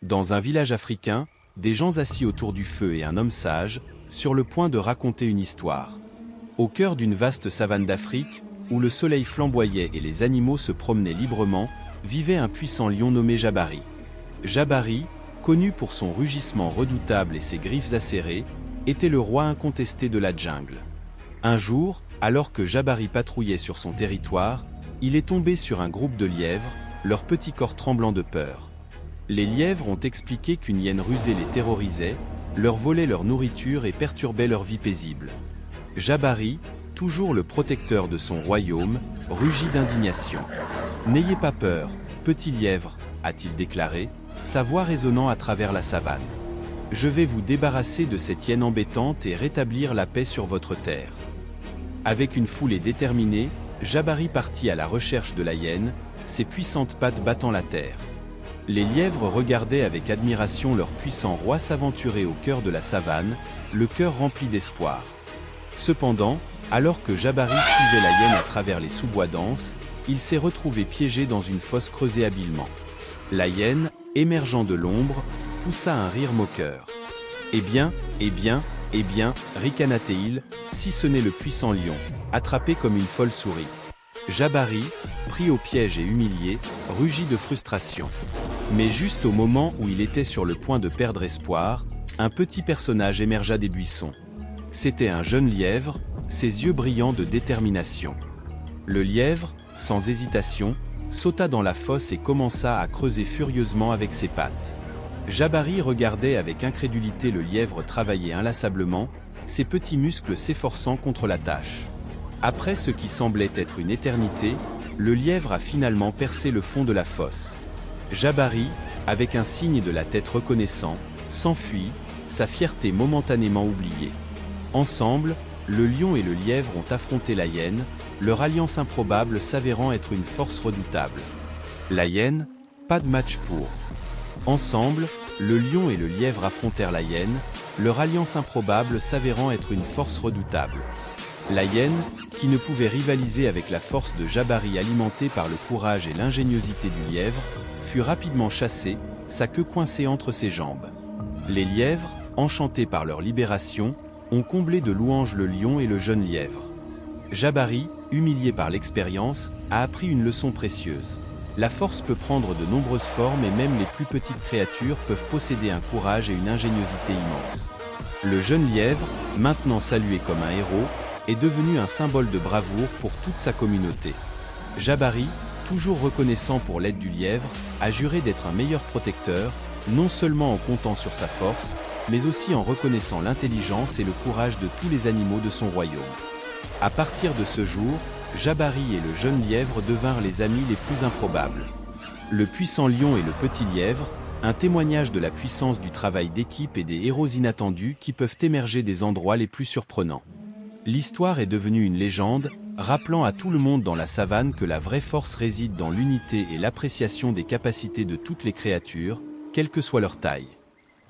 Dans un village africain, des gens assis autour du feu et un homme sage, sur le point de raconter une histoire. Au cœur d'une vaste savane d'Afrique, où le soleil flamboyait et les animaux se promenaient librement, vivait un puissant lion nommé Jabari. Jabari, connu pour son rugissement redoutable et ses griffes acérées, était le roi incontesté de la jungle. Un jour, alors que Jabari patrouillait sur son territoire, il est tombé sur un groupe de lièvres, leurs petits corps tremblants de peur. Les lièvres ont expliqué qu'une hyène rusée les terrorisait, leur volait leur nourriture et perturbait leur vie paisible. Jabari, toujours le protecteur de son royaume, rugit d'indignation. « N'ayez pas peur, petit lièvre », a-t-il déclaré, sa voix résonnant à travers la savane. « Je vais vous débarrasser de cette hyène embêtante et rétablir la paix sur votre terre. » Avec une foulée déterminée, Jabari partit à la recherche de la hyène, ses puissantes pattes battant la terre. Les lièvres regardaient avec admiration leur puissant roi s'aventurer au cœur de la savane, le cœur rempli d'espoir. Cependant, alors que Jabari suivait la hyène à travers les sous-bois denses, il s'est retrouvé piégé dans une fosse creusée habilement. La hyène, émergeant de l'ombre, poussa un rire moqueur. « Eh bien, ricana-t-il, si ce n'est le puissant lion, attrapé comme une folle souris. » Jabari, pris au piège et humilié, rugit de frustration. Mais juste au moment où il était sur le point de perdre espoir, un petit personnage émergea des buissons. C'était un jeune lièvre, ses yeux brillants de détermination. Le lièvre, sans hésitation, sauta dans la fosse et commença à creuser furieusement avec ses pattes. Jabari regardait avec incrédulité le lièvre travailler inlassablement, ses petits muscles s'efforçant contre la tâche. Après ce qui semblait être une éternité, le lièvre a finalement percé le fond de la fosse. Jabari, avec un signe de la tête reconnaissant, s'enfuit, sa fierté momentanément oubliée. Ensemble, le lion et le lièvre ont affronté la hyène, leur alliance improbable s'avérant être une force redoutable. La hyène, pas de match pour. Ensemble, le lion et le lièvre affrontèrent la hyène, leur alliance improbable s'avérant être une force redoutable. La hyène, qui ne pouvait rivaliser avec la force de Jabari alimentée par le courage et l'ingéniosité du lièvre, fut rapidement chassée, sa queue coincée entre ses jambes. Les lièvres, enchantés par leur libération, ont comblé de louanges le lion et le jeune lièvre. Jabari, humilié par l'expérience, a appris une leçon précieuse. La force peut prendre de nombreuses formes et même les plus petites créatures peuvent posséder un courage et une ingéniosité immenses. Le jeune lièvre, maintenant salué comme un héros, est devenu un symbole de bravoure pour toute sa communauté. Jabari, toujours reconnaissant pour l'aide du lièvre, a juré d'être un meilleur protecteur, non seulement en comptant sur sa force, mais aussi en reconnaissant l'intelligence et le courage de tous les animaux de son royaume. À partir de ce jour, Jabari et le jeune lièvre devinrent les amis les plus improbables. Le puissant lion et le petit lièvre, un témoignage de la puissance du travail d'équipe et des héros inattendus qui peuvent émerger des endroits les plus surprenants. L'histoire est devenue une légende, rappelant à tout le monde dans la savane que la vraie force réside dans l'unité et l'appréciation des capacités de toutes les créatures, quelle que soit leur taille.